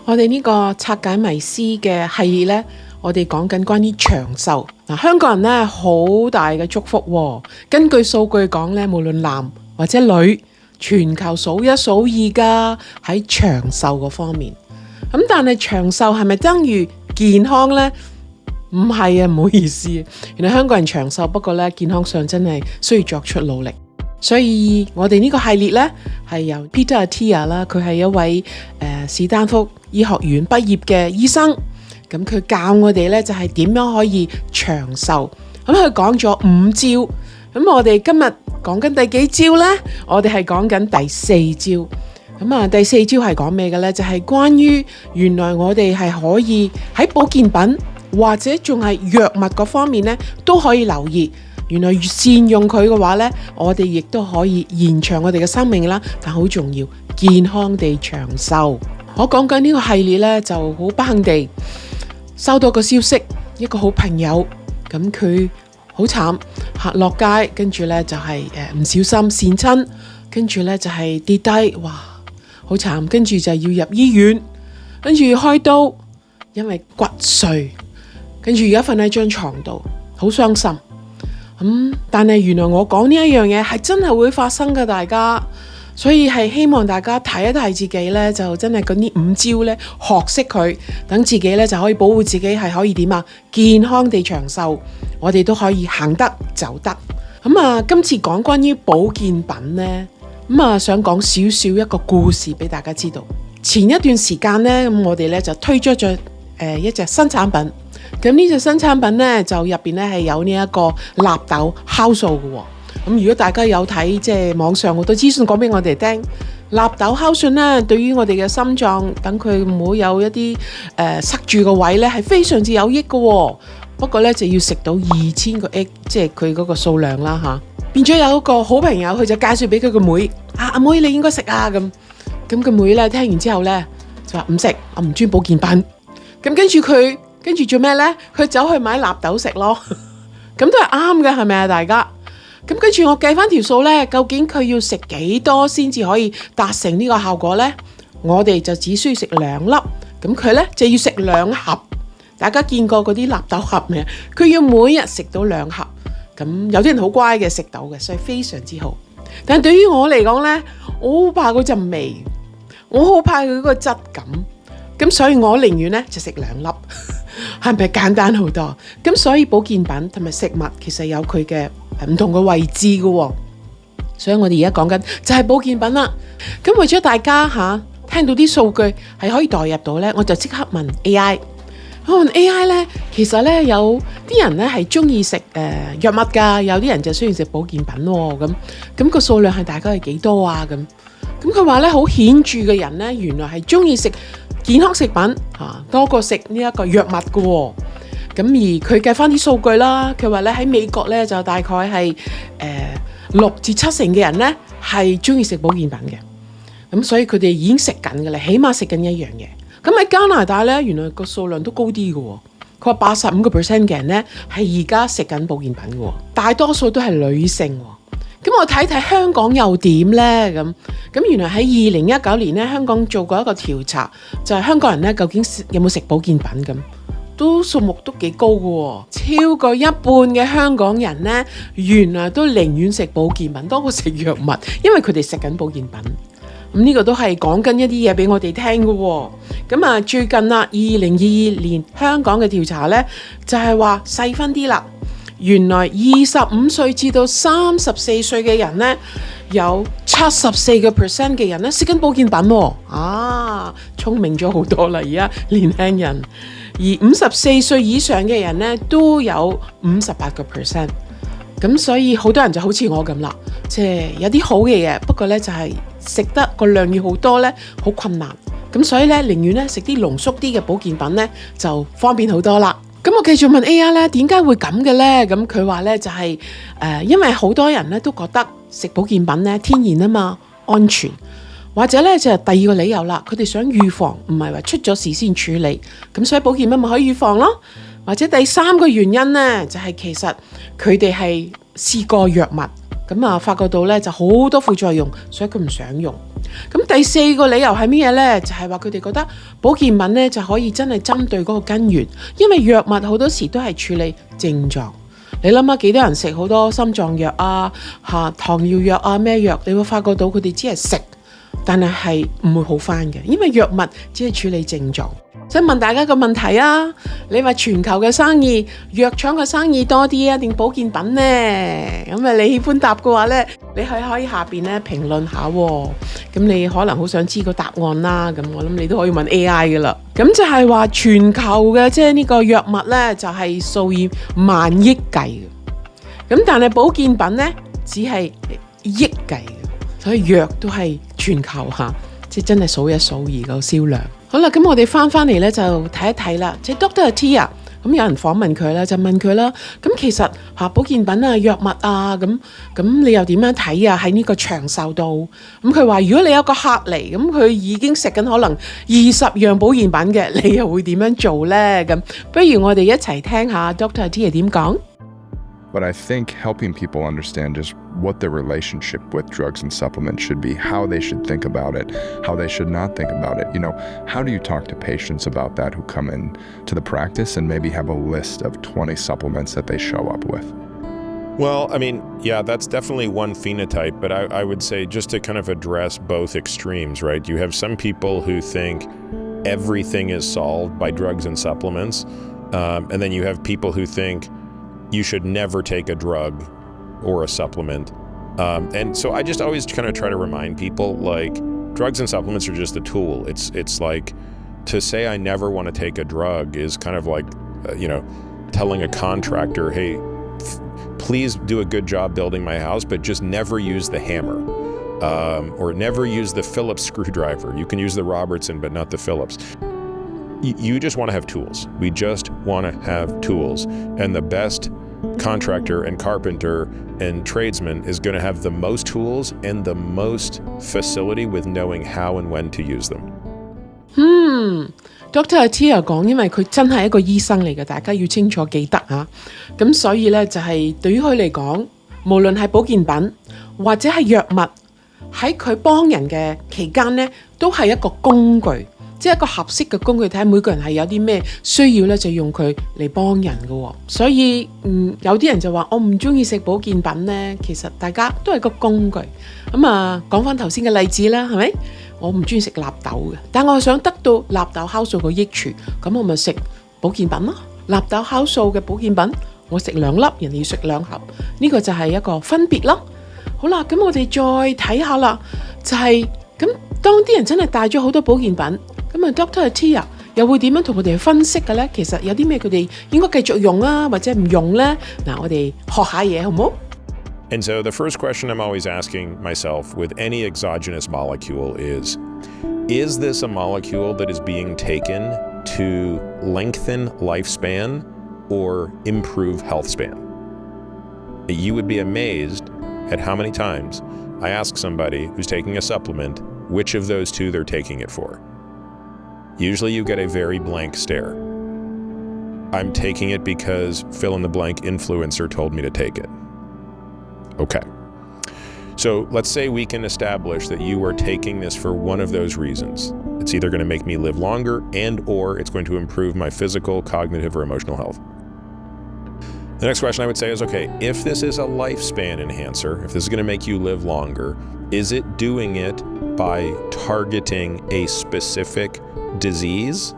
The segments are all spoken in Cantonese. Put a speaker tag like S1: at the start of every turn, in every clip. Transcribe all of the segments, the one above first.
S1: 我哋呢個拆解迷思嘅系列呢，我哋講緊關於長壽。香港人呢，好大嘅祝福喎。根據數據講呢，無論男或者女，全球數一數二噶喺長壽嗰方面。咁但係長壽係咪等於健康呢？唔係啊，唔好意思。原來香港人長壽，不過呢，健康上真係需要作出努力。所以我哋呢個系列呢，係由 Peter Attia 啦，佢係一位史丹福醫學院畢業嘅醫生，咁佢教我哋呢，就係點樣可以長壽。咁佢講咗5招，咁我哋今日講緊第幾招呢？我哋係講緊第4招。咁第4招係講咩嘅呢？就係關於原來我哋係可以喺保健品或者仲係藥物嗰方面呢，都可以留意。原來善用佢嘅話呢，我哋亦都可以延長我哋嘅生命啦。但好重要，健康地長壽。我講緊呢個系列呢，就好不幸地收到個消息，一個好朋友，咁佢好慘，落街，跟住呢就係唔小心跣親，跟住呢就係跌低，哇，好慘，跟住就要入醫院，跟住開刀，因為骨碎，跟住而家瞓喺張床度，好傷心。但係原來我講呢一樣嘢係真係會發生嘅，大家，所以係希望大家睇一睇自己呢，就真係嗰啲5招呢，學識佢，等自己呢就可以保護自己，係可以點啊？健康地長壽，我哋都可以行得走得。今次講關於保健品呢，想講少少一個故事俾大家知道。前一段時間呢，咁我哋呢就推出咗一隻新產品。咁呢隻新產品呢，就入邊呢係有呢一個納豆酵素嘅喎。咁如果大家有睇即係網上好多資訊講俾我哋聽，納豆酵素呢對於我哋嘅心臟，等佢唔好有一啲塞住個位呢，係非常之有益嘅喎。不過呢，就要食到2000個 egg， 即係佢嗰個數量啦嚇。變咗有一個好朋友，佢就介紹俾佢個妹，阿妹你應該食啊咁。咁個妹呢聽完之後呢，就話唔食，我唔專保健品。咁跟住做咩呢？佢走去買納豆食咯，咁都係啱嘅，係咪啊？大家咁跟住我計翻條數呢，究竟佢要食幾多先至可以達成呢個效果呢？我哋就只需要食2粒，咁佢呢就要食2盒。大家見過嗰啲納豆盒未？佢要每日食到2盒，咁有啲人好乖嘅食到嘅，所以非常之好。但係對於我嚟講呢，我好怕嗰陣味，我好怕佢嗰個質感，咁所以我寧願呢就食2粒。係咪簡單好多？咁所以保健品同埋食物其實有佢嘅唔同嘅位置嘅喎，所以我哋而家講緊就係保健品啦。咁為咗大家聽到啲數據係可以代入到呢，我就即刻問 AI。我問 AI 呢，其實呢，有啲人呢係中意食藥物㗎，有啲人就需要食保健品喎。咁個數量係大概係幾多啊？咁佢話呢，好顯著嘅人呢，原來係中意食健康食品多過食呢一個藥物嘅喎。咁而佢計翻啲數據啦，佢話咧喺美國咧就大概係6至7成嘅人咧係中意食保健品嘅。咁所以佢哋已經食緊嘅啦，起碼食緊一樣嘢。咁喺加拿大咧，原來個數量都高啲嘅喎。佢話85% 嘅人咧係而家食緊保健品嘅喎，大多數都係女性喎。咁我睇睇香港又點呢？咁原來喺2019年咧，香港做過一個調查，就係香港人咧究竟有冇食保健品咁，都數目都幾高嘅喎，超過一半嘅香港人咧，原來都寧願食保健品多過食藥物，因為佢哋食緊保健品。咁呢個都係講緊一啲嘢俾我哋聽嘅喎。咁最近啦，2022年香港嘅調查咧，就係話細分啲啦。原來25歲至到34歲嘅人呢，有74% 嘅人呢食緊保健品喎。聰明咗好多啦，而家年輕人。而54歲以上嘅人呢，都有58%。咁所以好多人就好似我咁啦，即係有啲好嘅嘢，不過呢就係食得個量要好多呢，好困難。咁所以呢，寧願呢食啲濃縮啲嘅保健品呢，就方便好多啦。咁我繼續問 AI 咧，點解會咁嘅咧？咁佢話咧就係因為好多人咧都覺得食保健品咧天然啊嘛，安全，或者咧就係第二個理由啦，佢哋想預防，唔係話出咗事先處理，咁所以保健品咪可以預防咯。或者第3個原因咧，就係其實佢哋係試過藥物，咁啊發覺到咧就好多副作用，所以佢唔想用。咁第4個理由係咩嘢咧？就係話佢哋覺得保健品咧就可以真係針對嗰個根源，因為藥物好多時都係處理症狀。你諗下幾多人食好多心臟藥啊、糖尿藥啊咩藥，你會發覺到佢哋只係食，但係唔會好返嘅，因為藥物只係處理症狀。想問大家個問題啊，你話全球嘅生意，藥廠嘅生意多啲啊，定保健品呢？咁啊，你喜歡答嘅話呢，你可以下邊咧評論下喎。咁你可能好想知個答案啦，咁我諗你都可以問 AI 噶啦。咁就係話全球嘅即係呢個藥物呢，就係數以萬億計嘅。咁但係保健品呢，只係億計嘅，所以藥都係全球嚇，即係真係數一數二個銷量。好啦，咁我哋翻嚟咧就睇一睇啦，即係 Dr. Attia，咁有人訪問佢啦，就問佢啦，咁其實保健品啊、藥物啊，咁你又點樣睇啊？喺呢個長壽度，咁佢話如果你有個客嚟，咁佢已經食緊可能20樣保健品嘅，你又會點樣做咧？咁不如我哋一齊聽下 Dr. Attia 點講。
S2: But I think helping people understand just what their relationship with drugs and supplements should be, how they should think about it, how they should not think about it. How do you talk to patients about that who come in to the practice and maybe have a list of 20 supplements that they show up with?
S3: Well, I mean, yeah, that's definitely one phenotype, but I would say just to kind of address both extremes, right? You have some people who think everything is solved by drugs and supplements, and then you have people who think you should never take a drug or a supplement. And so I just always kind of try to remind people, like, drugs and supplements are just a tool. It's like, to say I never want to take a drug is kind of like, telling a contractor, hey, please do a good job building my house, but just never use the hammer. Or never use the Phillips screwdriver. You can use the Robertson, but not the Phillips. You just want to have tools. We just want to have tools. And the best contractor and carpenter and tradesman is going to have the most tools and the most facility with knowing how and when to use them.
S1: Dr. Attia 講，因為佢真係一個醫生嚟嘅，大家要清楚記得嚇。咁所以咧就係對於佢嚟講，無論係保健品或者係藥物，喺佢幫人嘅期間咧，都係一個工具。即係一個合適嘅工具，睇下每個人係有啲咩需要咧，就用佢嚟幫人嘅喎。所以有啲人就話我唔中意食保健品咧，其實大家都係個工具。咁啊，講翻頭先嘅例子啦，係咪？我唔中意食納豆嘅，但我想得到納豆酵素嘅益處，咁我咪食保健品咯。納豆酵素嘅保健品，我食2粒，人哋要食2盒，呢個就係一個分別咯。好啦，咁我哋再睇下啦，就係咁當啲人真係帶咗好多保健品。咁啊 Dr. Attia 又會點樣同佢哋分析嘅咧？其實有啲咩佢哋應該繼續用啊，或者唔用咧？嗱，我哋學下嘢好唔好？
S3: And so the first question I'm always asking myself with any exogenous molecule is this a molecule that is being taken to lengthen lifespan or improve health span? You would be amazed at how many times I ask somebody who's taking a supplement which of those two they're taking it for. Usually you get a very blank stare. I'm taking it because fill-in-the-blank influencer told me to take it. Okay. So let's say we can establish that you are taking this for one of those reasons. It's either going to make me live longer or it's going to improve my physical, cognitive, or emotional health. The next question I would say is, okay, if this is a lifespan enhancer, if this is going to make you live longer, is it doing it by targeting a specific disease,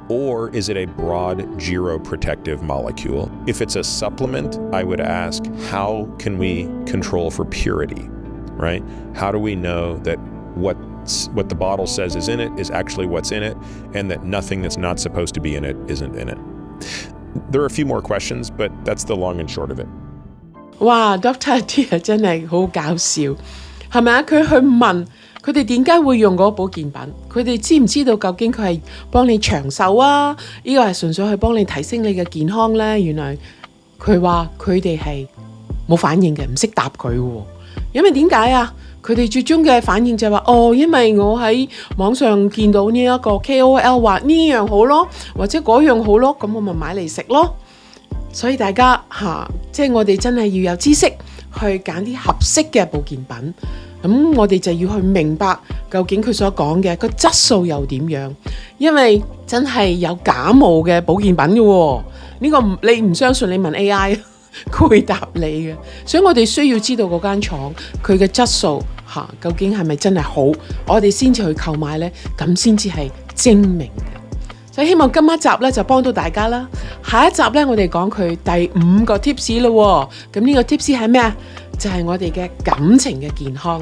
S3: or is it a broad geroprotective molecule? If it's a supplement, I would ask, how can we control for purity, right? How do we know that what the bottle says is in it is actually what's in it, and that nothing that's not supposed to be in it isn't in it? There are a few more questions, but that's the long and short of it.
S1: 哇 ，Dr. Attia 真係好搞笑，係咪啊？佢去問佢哋點解會用嗰個保健品，佢哋知唔知道究竟佢係幫你長壽啊？呢個係純粹去幫你提升你嘅健康咧？原來佢話佢哋係冇反應嘅，唔識答佢喎。因為點解啊？佢哋最終嘅反應就係話，因為我喺網上見到呢一個 KOL 話呢樣好咯，或者嗰樣好咯，咁我咪買嚟食咯。所以大家即係我哋真係要有知識去揀啲合適嘅保健品。咁我哋就要去明白究竟佢所講嘅個質素又點樣，因為真係有假冒嘅保健品嘅喎。呢個你唔相信，你問 AI 佢會答你嘅。所以我哋需要知道嗰間廠佢嘅質素究竟係咪真係好，我哋先至去購買呢，咁先至係精明嘅。所以希望今一集呢就幫到大家啦。下一集呢，我哋講佢第5個 tips 咯。咁呢個 tips 係咩啊？就係我哋嘅感情嘅健康。